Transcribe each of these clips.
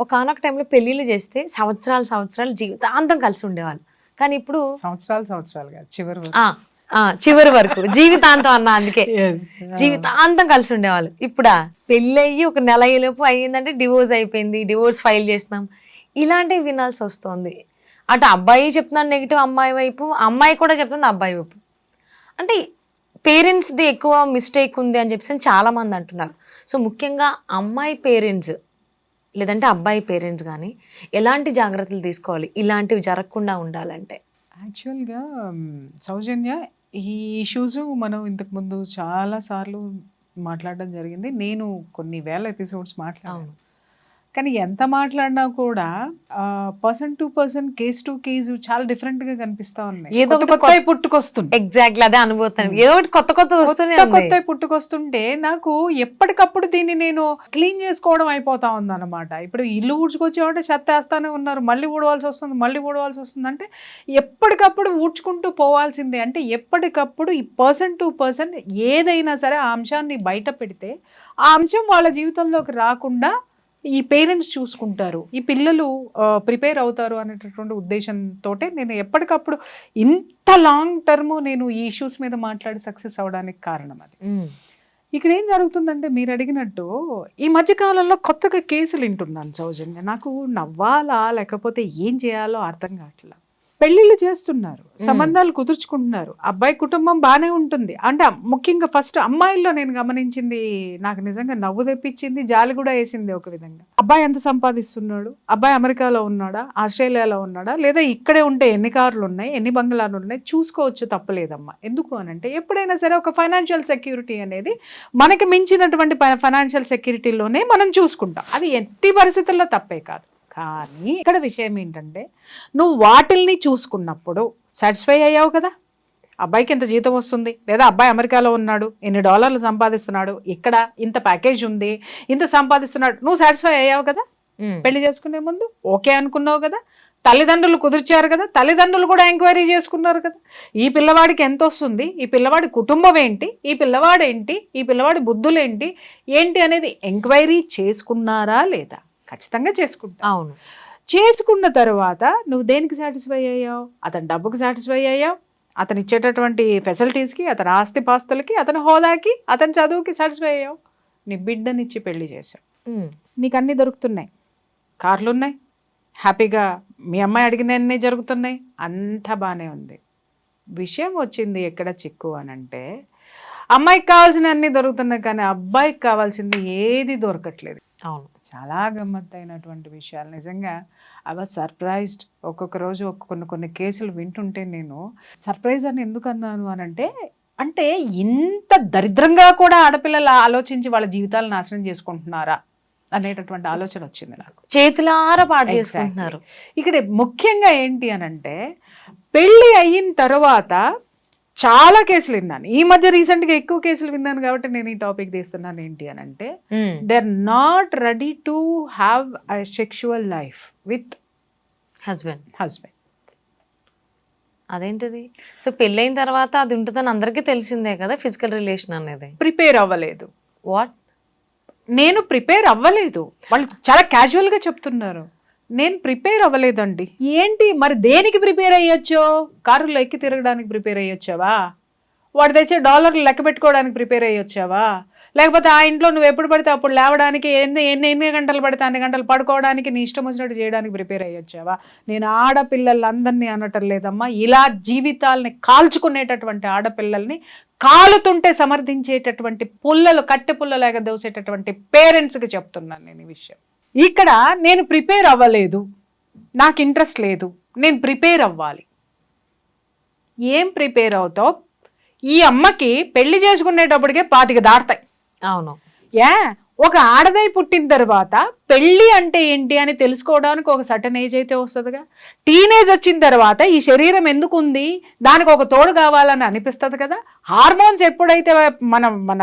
ఒకానొక టైంలో పెళ్ళిళ్ళు చేస్తే సంవత్సరాలు జీవితాంతం కలిసి ఉండేవాళ్ళు. కానీ ఇప్పుడు సంవత్సరాలు కాదు, చివరి వరకు. చివరి వరకు జీవితాంతం అన్న అందుకే Yes. జీవితాంతం కలిసి ఉండేవాళ్ళు. ఇప్పుడా పెళ్ళయ్యి ఒక నెల అయ్యేలోపు అయ్యిందంటే డివోర్స్ అయిపోయింది, డివోర్స్ ఫైల్ చేస్తున్నాం, ఇలాంటివి వినాల్సి వస్తుంది. అటు అబ్బాయి చెప్తున్నాడు నెగిటివ్ అమ్మాయి వైపు, అమ్మాయి కూడా చెప్తుంది అబ్బాయి వైపు. అంటే పేరెంట్స్ది ఎక్కువ మిస్టేక్ ఉంది అని చెప్పేసి చాలా మంది అంటున్నారు. సో ముఖ్యంగా అమ్మాయి పేరెంట్స్ లేదంటే అబ్బాయి పేరెంట్స్ కానీ ఎలాంటి జాగ్రత్తలు తీసుకోవాలి ఇలాంటివి జరగకుండా ఉండాలంటే? యాక్చువల్గా సౌజన్య, ఈ ఇష్యూస్ మనం ఇంతకు ముందు చాలా సార్లు మాట్లాడడం జరిగింది. నేను కొన్ని వేల ఎపిసోడ్స్ మాట్లాడాను. కానీ ఎంత మాట్లాడినా కూడా person to person, case to case చాలా డిఫరెంట్ గా కనిపిస్తా ఉన్నాయి. ఏదో కొత్త పుట్టుకొస్తుంది. ఎగ్జాక్ట్లీ అదే అనుభూతాను. ఏదో ఒకటి కొత్త పుట్టుకొస్తుంటే నాకు ఎప్పటికప్పుడు దీన్ని నేను క్లీన్ చేసుకోవడం అయిపోతా ఉంది అనమాట. ఇప్పుడు ఇల్లు ఊడ్చుకొచ్చేవాటే చెత్త వేస్తానే ఉన్నారు, మళ్ళీ ఊడవలసి వస్తుంది అంటే ఎప్పటికప్పుడు ఊడ్చుకుంటూ పోవాల్సిందే. అంటే ఎప్పటికప్పుడు ఈ పర్సన్ టు పర్సన్ ఏదైనా సరే ఆ అంశాన్ని బయట పెడితే ఆ అంశం వాళ్ళ జీవితంలోకి రాకుండా ఈ పేరెంట్స్ చూసుకుంటారు, ఈ పిల్లలు ప్రిపేర్ అవుతారు అనేటటువంటి ఉద్దేశంతో నేను ఎప్పటికప్పుడు ఇంత లాంగ్ టర్మ్ నేను ఈ ఇష్యూస్ మీద మాట్లాడి సక్సెస్ అవడానికి కారణం అది. ఇక్కడ ఏం జరుగుతుందంటే మీరు అడిగినట్టు ఈ మధ్యకాలంలో కొత్తగా కేసులు వింటున్నాను సౌజన్య. నాకు నవ్వాలా లేకపోతే ఏం చేయాలో అర్థం కావట్లా. పెళ్ళిళ్ళు చేస్తున్నారు, సంబంధాలు కుదుర్చుకుంటున్నారు, అబ్బాయి కుటుంబం బాగానే ఉంటుంది. అంటే ముఖ్యంగా ఫస్ట్ అమ్మాయిల్లో నేను గమనించింది, నాకు నిజంగా నవ్వు తెప్పించింది, జాలి కూడా వేసింది ఒక విధంగా. అబ్బాయి ఎంత సంపాదిస్తున్నాడు, అబ్బాయి అమెరికాలో ఉన్నాడా, ఆస్ట్రేలియాలో ఉన్నాడా, లేదా ఇక్కడే ఉంటే ఎన్ని కార్లు ఉన్నాయి, ఎన్ని బంగ్లాలు ఉన్నాయి, చూసుకోవచ్చు, తప్పలేదమ్మా. ఎందుకు అనంటే ఎప్పుడైనా సరే ఒక ఫైనాన్షియల్ సెక్యూరిటీ అనేది మనకి మించినటువంటి ఫైనాన్షియల్ సెక్యూరిటీలోనే మనం చూసుకుంటాం. అది ఎట్టి పరిస్థితుల్లో తప్పే కాదు. కానీ ఇక్కడ విషయం ఏంటంటే నువ్వు వాటిల్ని చూసుకున్నప్పుడు సాటిస్ఫై అయ్యావు కదా, అబ్బాయికి ఇంత జీతం వస్తుంది, లేదా అబ్బాయి అమెరికాలో ఉన్నాడు, ఎన్ని డాలర్లు సంపాదిస్తున్నాడు, ఇక్కడ ఇంత ప్యాకేజ్ ఉంది, ఇంత సంపాదిస్తున్నాడు, నువ్వు సాటిస్ఫై అయ్యావు కదా. పెళ్లి చేసుకునే ముందు ఓకే అనుకున్నావు కదా, తల్లిదండ్రులు కుదిర్చారు కదా, తల్లిదండ్రులు కూడా ఎంక్వైరీ చేసుకున్నారు కదా, ఈ పిల్లవాడికి ఎంత వస్తుంది, ఈ పిల్లవాడి కుటుంబం ఏంటి, ఈ పిల్లవాడేంటి, ఈ పిల్లవాడి బుద్ధులేంటి ఏంటి అనేది ఎంక్వైరీ చేసుకున్నారా లేదా? ఖచ్చితంగా చేసుకుంటా. అవును. చేసుకున్న తర్వాత నువ్వు దేనికి సాటిస్ఫై అయ్యావు? అతని డబ్బుకి సాటిస్ఫై అయ్యావు, అతను ఇచ్చేటటువంటి ఫెసిలిటీస్కి, అతని ఆస్తిపాస్తులకి, అతని హోదాకి, అతని చదువుకి సాటిస్ఫై అయ్యావు. నీ బిడ్డనిచ్చి పెళ్లి చేసావు, నీకు అన్నీ దొరుకుతున్నాయి, కార్లు ఉన్నాయి, హ్యాపీగా మీ అమ్మాయి అడిగినన్నీ జరుగుతున్నాయి, అంతా బాగానే ఉంది. విషయం వచ్చింది ఎక్కడ చిక్కు అనంటే అమ్మాయికి కావాల్సిన అన్నీ దొరుకుతున్నాయి కానీ అబ్బాయికి కావాల్సింది ఏది దొరకట్లేదు. అవును, చాలా గమ్మత్తైనటువంటి విషయాలు. నిజంగా ఐ వాజ్ సర్ప్రైజ్డ్. ఒక్కొక్క రోజు కొన్ని కేసులు వింటుంటే నేను సర్ప్రైజ్ అని ఎందుకు అన్నాను అనంటే, అంటే ఇంత దరిద్రంగా కూడా ఆడపిల్లలు ఆలోచించి వాళ్ళ జీవితాలు నాశనం చేసుకుంటున్నారా అనేటటువంటి ఆలోచన వచ్చింది నాకు. చేతులారా పాడు చేసుకుంటున్నారు. ఇక్కడ ముఖ్యంగా ఏంటి అనంటే పెళ్ళి అయిన తర్వాత చాలా కేసులు విన్నాను. ఈ మధ్య రీసెంట్ గా ఎక్కువ కేసులు విన్నాను కాబట్టి నేను ఈ టాపిక్ తీస్తున్నాను. ఏంటి అని అంటే they are not ready to have a sexual life with husband. అదేంటిది? సో పెళ్ళైన తర్వాత అది ఉంటుందని అందరికీ తెలిసిందే కదా, ఫిజికల్ రిలేషన్ అనేది. ప్రిపేర్ అవ్వలేదు. వాట్? నేను ప్రిపేర్ అవ్వలేదు, వాళ్ళు చాలా క్యాజువల్ గా చెప్తున్నారు. నేను ప్రిపేర్ అవ్వలేదండి. ఏంటి మరి దేనికి ప్రిపేర్ అయ్యొచ్చో? కారులో ఎక్కి తిరగడానికి ప్రిపేర్ అయ్యొచ్చావా? వాడు తెచ్చే డాలర్లు లెక్క పెట్టుకోవడానికి ప్రిపేర్ అయ్యొచ్చావా? లేకపోతే ఆ ఇంట్లో నువ్వు ఎప్పుడు పడితే అప్పుడు లేవడానికి, ఎన్ని గంటలు పడితే అన్ని గంటలు పడుకోవడానికి, నీ ఇష్టం వచ్చినట్టు చేయడానికి ప్రిపేర్ అయ్యొచ్చావా? నేను ఆడపిల్లలందరినీ అనటం లేదమ్మా, ఇలా జీవితాలని కాల్చుకునేటటువంటి ఆడపిల్లల్ని కాలుతుంటే సమర్థించేటటువంటి కట్టె పుల్లలాగా దోసేటటువంటి పేరెంట్స్కి చెప్తున్నాను నేను ఈ విషయం. ఇక్కడ నేను ప్రిపేర్ అవ్వలేదు, నాకు ఇంట్రెస్ట్ లేదు, నేను ప్రిపేర్ అవ్వాలి. ఏం ప్రిపేర్ అవుతావు? ఈ అమ్మకి పెళ్లి చేసుకునేటప్పటికే 25 దాటుతాయి. అవును. ఒక ఆడదై పుట్టిన తర్వాత పెళ్ళి అంటే ఏంటి అని తెలుసుకోవడానికి ఒక సర్టన్ ఏజ్ అయితే వస్తుందిగా. టీనేజ్ వచ్చిన తర్వాత ఈ శరీరం ఎందుకు ఉంది, దానికి ఒక తోడు కావాలని అనిపిస్తుంది కదా. హార్మోన్స్ ఎప్పుడైతే మన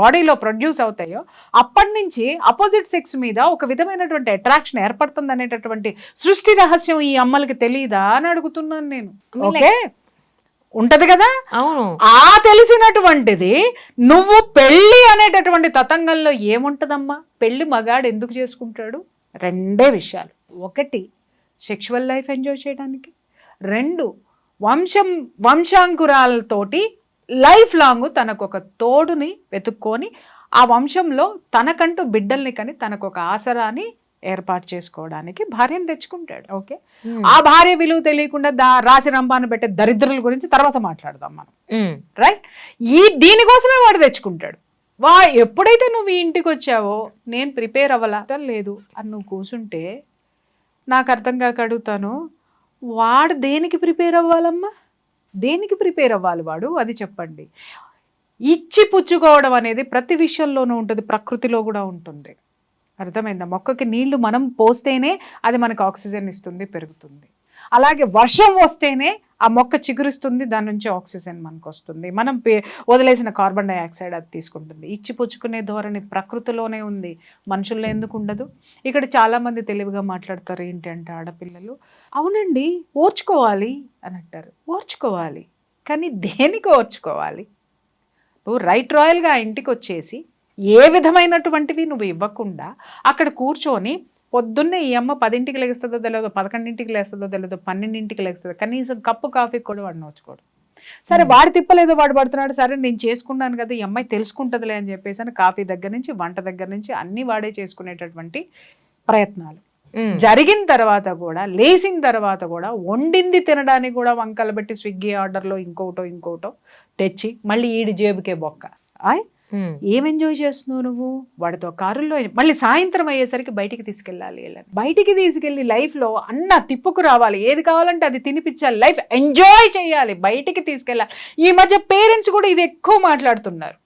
బాడీలో ప్రొడ్యూస్ అవుతాయో అప్పటి నుంచి అపోజిట్ సెక్స్ మీద ఒక విధమైనటువంటి అట్రాక్షన్ ఏర్పడుతుంది అనేటటువంటి సృష్టి రహస్యం ఈ అమ్మలకి తెలియదా అని అడుగుతున్నాను నేను. ఓకే, ఉంటది కదా. అవును. ఆ తెలిసినటువంటిది నువ్వు పెళ్లి అనేటటువంటి తతంగంలో ఏముంటదమ్మా? పెళ్లి మగాడు ఎందుకు చేసుకుంటాడు? రెండే విషయాలు. ఒకటి, సెక్షువల్ లైఫ్ ఎంజాయ్ చేయడానికి. రెండు, వంశాంకురాలతోటి లైఫ్ లాంగ్ తనకు ఒక తోడుని వెతుక్కొని ఆ వంశంలో తనకంటూ బిడ్డల్ని కని తనకు ఒక ఆసరాని ఏర్పాటు చేసుకోవడానికి భార్యను తెచ్చుకుంటాడు. ఓకే, ఆ భార్య విలువ తెలియకుండా రాసి రంపాన్ని పెట్టే దరిద్రుల గురించి తర్వాత మాట్లాడదాం మనం. రైట్, దీనికోసమే వాడు తెచ్చుకుంటాడు. ఎప్పుడైతే నువ్వు ఈ ఇంటికి వచ్చావో నేను ప్రిపేర్ అవ్వలా లేదు అని నువ్వు కూర్చుంటే నాకు అర్థం కాక అడుగుతాను, వాడు దేనికి ప్రిపేర్ అవ్వాలమ్మా? దేనికి ప్రిపేర్ అవ్వాలి వాడు? అది చెప్పండి. ఇచ్చి పుచ్చుకోవడం అనేది ప్రతి విషయంలోనూ ఉంటుంది, ప్రకృతిలో కూడా ఉంటుంది. అర్థమైందా? మొక్కకి నీళ్లు మనం పోస్తేనే అది మనకు ఆక్సిజన్ ఇస్తుంది, పెరుగుతుంది. అలాగే వర్షం వస్తేనే ఆ మొక్క చిగురిస్తుంది, దాని నుంచి ఆక్సిజన్ మనకు వస్తుంది. మనం వదిలేసిన కార్బన్ డైఆక్సైడ్ అది తీసుకుంటుంది. ఇచ్చి పుచ్చుకునే ధోరణి ప్రకృతిలోనే ఉంది, మనుషుల్లో ఎందుకు ఉండదు? ఇక్కడ చాలామంది తెలివిగా మాట్లాడతారు ఏంటంటే ఆడపిల్లలు, అవునండి ఓర్చుకోవాలి అని అంటారు. ఓర్చుకోవాలి, కానీ దేనికి ఓర్చుకోవాలి? నువ్వు రైట్ రాయల్గా ఇంటికి వచ్చేసి ఏ విధమైనటువంటివి నువ్వు ఇవ్వకుండా అక్కడ కూర్చొని పొద్దున్నే ఈ అమ్మ 10ంటికి లెగుస్తుందో తెలియదు, 11ంటికి లేస్తుందో తెలియదు, 12ంటికి లెగుస్తుందో, కనీసం కప్పు కాఫీ కూడా వాడు నోచుకోడు. సరే వాడు తిప్పలేదో వాడు పడుతున్నాడు, సరే నేను చేసుకున్నాను కదా ఈ అమ్మాయి తెలుసుకుంటుందిలే అని చెప్పేసి అని కాఫీ దగ్గర నుంచి వంట దగ్గర నుంచి అన్ని వాడే చేసుకునేటటువంటి ప్రయత్నాలు జరిగిన తర్వాత కూడా, లేచిన తర్వాత కూడా, వండింది తినడానికి కూడా వంకలు పెట్టి స్విగ్గీ ఆర్డర్లో ఇంకోటో తెచ్చి మళ్ళీ ఈడి జేబుకే బొక్క. ఏం ఎంజాయ్ చేస్తున్నావు నువ్వు? వాడితో కారుల్లో మళ్ళీ సాయంత్రం అయ్యేసరికి బయటికి తీసుకెళ్ళాలి. బయటికి తీసుకెళ్ళి లైఫ్లో అన్న తిప్పుకు రావాలి, ఏది కావాలంటే అది తినిపించాలి, లైఫ్ ఎంజాయ్ చేయాలి, బయటికి తీసుకెళ్ళాలి. ఈ మధ్య పేరెంట్స్ కూడా ఇది ఎక్కువ మాట్లాడుతున్నారు.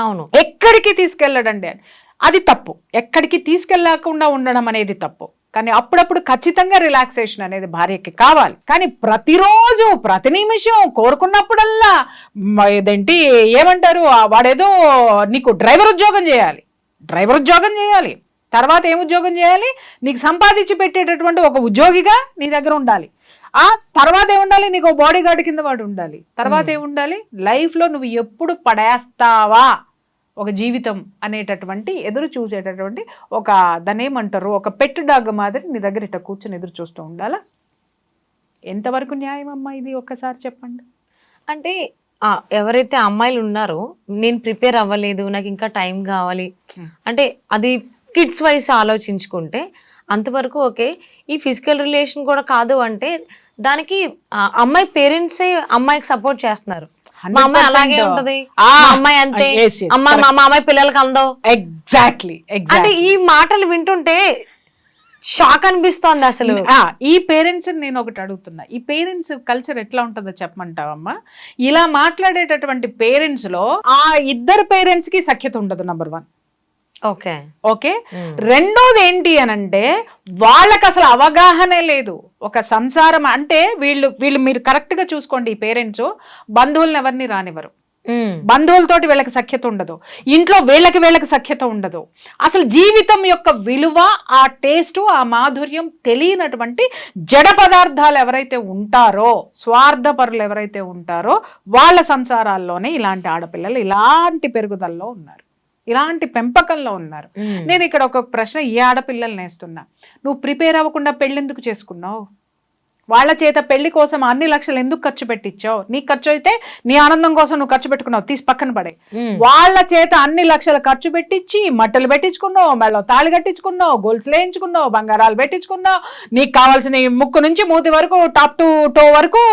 అవును, ఎక్కడికి తీసుకెళ్ళడండి అని. అది తప్పు. ఎక్కడికి తీసుకెళ్ళకుండా ఉండడం అనేది తప్పు. కానీ అప్పుడప్పుడు ఖచ్చితంగా రిలాక్సేషన్ అనేది భార్యకి కావాలి. కానీ ప్రతిరోజు ప్రతి నిమిషం కోరుకున్నప్పుడల్లా ఇదేంటి ఏమంటారు, వాడేదో నీకు డ్రైవర్ ఉద్యోగం చేయాలి, తర్వాత ఏం ఉద్యోగం చేయాలి, నీకు సంపాదించి పెట్టేటటువంటి ఒక ఉద్యోగిగా నీ దగ్గర ఉండాలి. ఆ తర్వాత ఏముండాలి, నీకు బాడీ గార్డ్ కింద వాడు ఉండాలి. తర్వాత ఏముండాలి, లైఫ్లో నువ్వు ఎప్పుడు పడేస్తావా ఒక జీవితం అనేటటువంటి ఎదురు చూసేటటువంటి ఒక దాన్ని ఏమంటారు, ఒక పెట్టు డాగ్ మాదిరి నీ దగ్గర ఇట్లా కూర్చొని ఎదురు చూస్తూ ఉండాలా? ఎంతవరకు న్యాయం అమ్మా ఇది? ఒక్కసారి చెప్పండి. అంటే ఎవరైతే అమ్మాయిలు ఉన్నారో నేను ప్రిపేర్ అవ్వలేదు, నాకు ఇంకా టైం కావాలి అంటే అది కిడ్స్ వైస్ ఆలోచించుకుంటే అంతవరకు ఓకే. ఈ ఫిజికల్ రిలేషన్ కూడా కాదు అంటే దానికి అమ్మాయి పేరెంట్సే అమ్మాయికి సపోర్ట్ చేస్తున్నారు. మా అమ్మాయి అలాగే ఉంటది, అమ్మాయి అంతే, మా అమ్మాయి పిల్లలకి అందవు. ఎగ్జాక్ట్లీ. అంటే ఈ మాటలు వింటుంటే షాక్ అనిపిస్తోంది అసలు. ఈ పేరెంట్స్ నేను ఒకటి అడుగుతున్నా, ఈ పేరెంట్స్ కల్చర్ ఎట్లా ఉంటుందో చెప్పమంటావమ్మా? ఇలా మాట్లాడేటటువంటి పేరెంట్స్ లో ఆ ఇద్దరు పేరెంట్స్ కి సఖ్యత ఉండదు, నంబర్ 1. ఓకే. రెండోది ఏంటి అనంటే వాళ్ళకి అసలు అవగాహనే లేదు. ఒక సంసారం అంటే వీళ్ళు మీరు కరెక్ట్ గా చూసుకోండి, ఈ పేరెంట్స్ బంధువులను ఎవరిని రానివ్వరు, బంధువులతోటి వీళ్ళకి సఖ్యత ఉండదు, ఇంట్లో వీళ్ళకి సఖ్యత ఉండదు. అసలు జీవితం యొక్క విలువ, ఆ టేస్ట్, ఆ మాధుర్యం తెలియనటువంటి జడ పదార్థాలు ఎవరైతే ఉంటారో, స్వార్థపరులు ఎవరైతే ఉంటారో వాళ్ళ సంసారాల్లోనే ఇలాంటి ఆడపిల్లలు ఇలాంటి పెరుగుదలలో ఉన్నారు, ఇలాంటి పెంపకంలో ఉన్నారు. నేను ఇక్కడ ఒక ప్రశ్న ఈ ఆడపిల్లల్ని వేస్తున్నా, నువ్వు ప్రిపేర్ అవ్వకుండా పెళ్ళెందుకు చేసుకున్నావు? వాళ్ళ చేత పెళ్లి కోసం అన్ని లక్షలు ఎందుకు ఖర్చు పెట్టించావు? నీ ఖర్చు అయితే నీ ఆనందం కోసం నువ్వు ఖర్చు పెట్టుకున్నావు, తీసి పక్కన పడే. వాళ్ళ చేత అన్ని లక్షలు ఖర్చు పెట్టించి మట్టలు పెట్టించుకున్నావు, మళ్ళీ తాళి కట్టించుకున్నావు, గొలుసులు వేయించుకున్నావు, బంగారాలు పెట్టించుకున్నావు, నీకు కావాల్సిన ముక్కు నుంచి మూతి వరకు టాప్ టు టో వరకు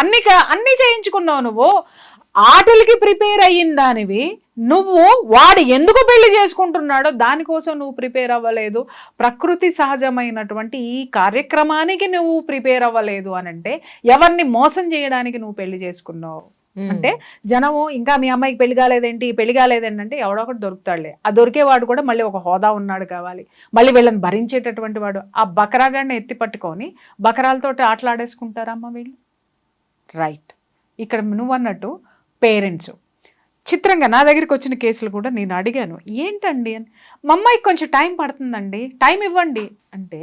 అన్ని చేయించుకున్నావు. నువ్వు ఆటలకి ప్రిపేర్ అయ్యిన దానివి, నువ్వు వాడు ఎందుకు పెళ్లి చేసుకుంటున్నాడో దానికోసం నువ్వు ప్రిపేర్ అవ్వలేదు. ప్రకృతి సహజమైనటువంటి ఈ కార్యక్రమానికి నువ్వు ప్రిపేర్ అవ్వలేదు అని అంటే ఎవరిని మోసం చేయడానికి నువ్వు పెళ్లి చేసుకున్నావు అంటే జనము ఇంకా మీ అమ్మాయికి పెళ్లి కాలేదేంటి అంటే ఎవడో ఒకటి దొరుకుతాడులే. ఆ దొరికేవాడు కూడా మళ్ళీ ఒక హోదా ఉన్నాడు కావాలి, మళ్ళీ వీళ్ళని భరించేటటువంటి వాడు. ఆ బకరాగాడిని ఎత్తి పట్టుకొని బకరాలతో ఆటలాడేసుకుంటారమ్మా వీళ్ళు. రైట్. ఇక్కడ నువ్వు అన్నట్టు పేరెంట్స్ చిత్రంగా నా దగ్గరికి వచ్చిన కేసులు కూడా నేను అడిగాను, ఏంటండి అని. మా అమ్మాయికి కొంచెం టైం పడుతుందండి, టైం ఇవ్వండి అంటే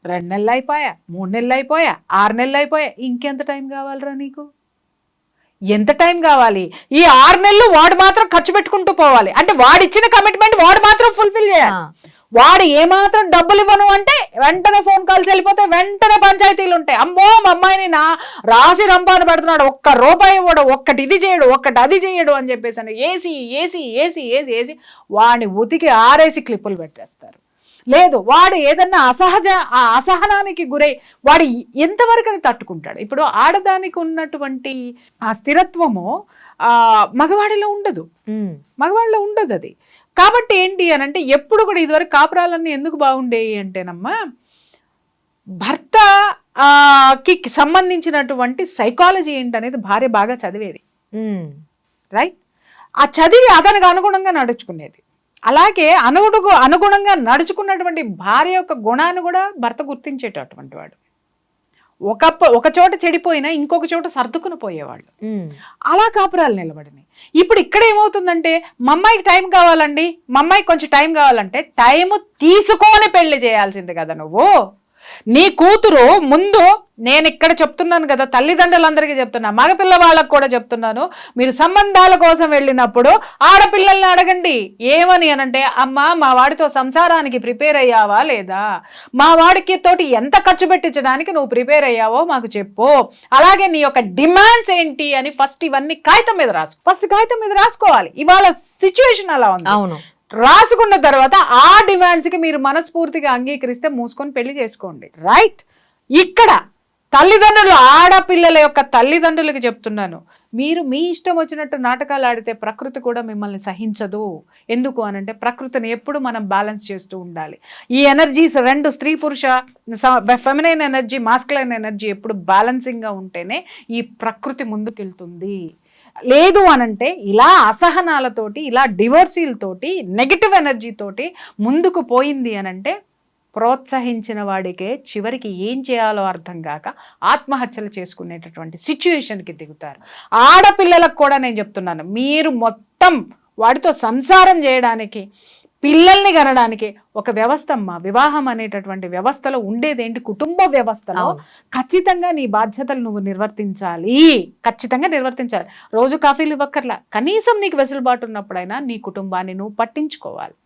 2 నెలలు అయిపోయా, 3 నెలలు అయిపోయా, 6 నెలలు అయిపోయా, ఇంకెంత టైం కావాలరా నీకు? ఎంత టైం కావాలి? ఈ 6 నెలలు వాడు మాత్రం ఖర్చు పెట్టుకుంటూ పోవాలి అంటే వాడిచ్చిన కమిట్మెంట్ వాడు మాత్రం ఫుల్ఫిల్ చేయాలి. వాడు ఏమాత్రం డబ్బులు ఇవ్వను అంటే వెంటనే ఫోన్ కాల్స్ వెళ్ళిపోతే వెంటనే పంచాయతీలు ఉంటాయి. అమ్మో మా అమ్మాయిని నా రాసి రంపాన పెడుతున్నాడు, ఒక్క రూపాయి ఇవ్వడు, ఒక్కటి ఇది చేయడు, ఒక్కటి అది చేయడు అని చెప్పేసి అని AC AC AC AC AC వాడిని ఉతికి ఆరేసి క్లిప్పులు పెట్టేస్తారు. లేదు వాడు ఏదన్నా ఆ అసహనానికి గురై వాడు ఎంతవరకు అని తట్టుకుంటాడు. ఇప్పుడు ఆడదానికి ఉన్నటువంటి ఆ స్థిరత్వము మగవాడిలో ఉండదు, మగవాడిలో ఉండదు అది. కాబట్టి ఏంటి అని అంటే ఎప్పుడు కూడా ఇదివరకు కాపురాలన్నీ ఎందుకు బాగుండేవి అంటేనమ్మా, భర్త కి సంబంధించినటువంటి సైకాలజీ ఏంటనేది భార్య బాగా చదివేది, రైట్? ఆ చదివి అతనికి అనుగుణంగా నడుచుకునేది. అలాగే అనుగుణంగా నడుచుకున్నటువంటి భార్య యొక్క గుణాన్ని కూడా భర్త గుర్తించేటటువంటి వాడు. ఒక చోట చెడిపోయినా ఇంకొక చోట సర్దుకుని పోయేవాళ్ళు. అలా కాపురాలు నిలబడినాయి. ఇప్పుడు ఇక్కడ ఏమవుతుందంటే, మా అమ్మాయికి టైం కావాలండి, మా అమ్మాయికి కొంచెం టైం కావాలంటే టైం తీసుకొని పెళ్లి చేయాల్సింది కదా నువ్వు. నీ కూతురు ముందు, నేను ఇక్కడ చెప్తున్నాను కదా, తల్లిదండ్రులందరికీ చెప్తున్నా, మగపిల్ల వాళ్ళకు కూడా చెప్తున్నాను, మీరు సంబంధాల కోసం వెళ్ళినప్పుడు ఆడపిల్లల్ని అడగండి. ఏమని అనంటే, అమ్మా మా వాడితో సంసారానికి ప్రిపేర్ అయ్యావా లేదా, మా వాడికి తోటి ఎంత ఖర్చు పెట్టించడానికి నువ్వు ప్రిపేర్ అయ్యావో మాకు చెప్పు, అలాగే నీ యొక్క డిమాండ్స్ ఏంటి అని ఫస్ట్ ఇవన్నీ కాగితం మీద రాసుకోవాలి. ఇవాళ సిచ్యువేషన్ అలా ఉంది. అవును, రాసుకున్న తర్వాత ఆ డిమాండ్స్ కి మీరు మనస్ఫూర్తిగా అంగీకరిస్తే మూసుకొని పెళ్లి చేసుకోండి, రైట్? ఇక్కడ తల్లిదండ్రులు, ఆడపిల్లల యొక్క తల్లిదండ్రులకి చెప్తున్నాను, మీరు మీ ఇష్టం వచ్చినట్టు నాటకాలు ఆడితే ప్రకృతి కూడా మిమ్మల్ని సహించదు. ఎందుకు అనంటే ప్రకృతిని ఎప్పుడు మనం బ్యాలెన్స్ చేస్తూ ఉండాలి. ఈ ఎనర్జీస్ రెండు, స్త్రీ పురుష, ఫెమినైన్ ఎనర్జీ, మాస్కులైన్ ఎనర్జీ ఎప్పుడు బ్యాలెన్సింగ్ గా ఉంటేనే ఈ ప్రకృతి ముందుకెళ్తుంది. లేదు అనంటే ఇలా అసహనాలతోటి, ఇలా డివోర్సీలతోటి, నెగిటివ్ ఎనర్జీ తోటి ముందుకు పోయింది అనంటే ప్రోత్సహించిన వాడికే చివరికి ఏం చేయాలో అర్థం కాక ఆత్మహత్యలు చేసుకునేటటువంటి సిచ్యువేషన్కి దిగుతారు. ఆడపిల్లలకు కూడా నేను చెప్తున్నాను, మీరు మొత్తం వాడితో సంసారం చేయడానికి, పిల్లల్ని కనడానికి ఒక వ్యవస్థ అమ్మా. వివాహం అనేటటువంటి వ్యవస్థలో ఉండేదేంటి, కుటుంబ వ్యవస్థలో ఖచ్చితంగా నీ బాధ్యతలు నువ్వు నిర్వర్తించాలి, ఖచ్చితంగా నిర్వర్తించాలి. రోజు కాఫీలు ఇవ్వక్కర్లా, కనీసం నీకు వెసులుబాటు ఉన్నప్పుడైనా నీ కుటుంబాన్ని నువ్వు పట్టించుకోవాలి.